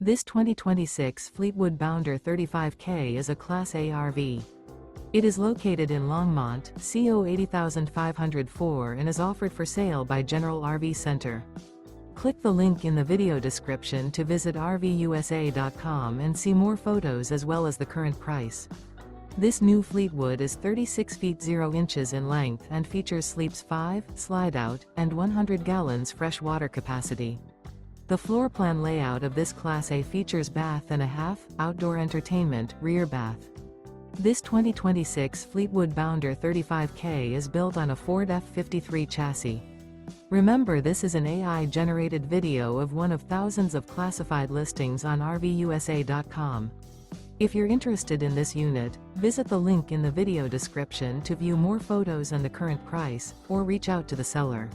This 2026 Fleetwood Bounder 35K is a Class A RV. It is located in Longmont, CO 80504 and is offered for sale by General RV Center. Click the link in the video description to visit RVUSA.com and see more photos as well as the current price. This new Fleetwood is 36 feet 0 inches in length and features sleeps 5, Slideout, and 100 gallons fresh water capacity. The floor plan layout of this Class A features bath and a half, outdoor entertainment, rear bath. This 2026 Fleetwood Bounder 35K is built on a Ford F-53 chassis. Remember, this is an AI-generated video of one of thousands of classified listings on RVUSA.com. If you're interested in this unit, visit the link in the video description to view more photos and the current price, or reach out to the seller.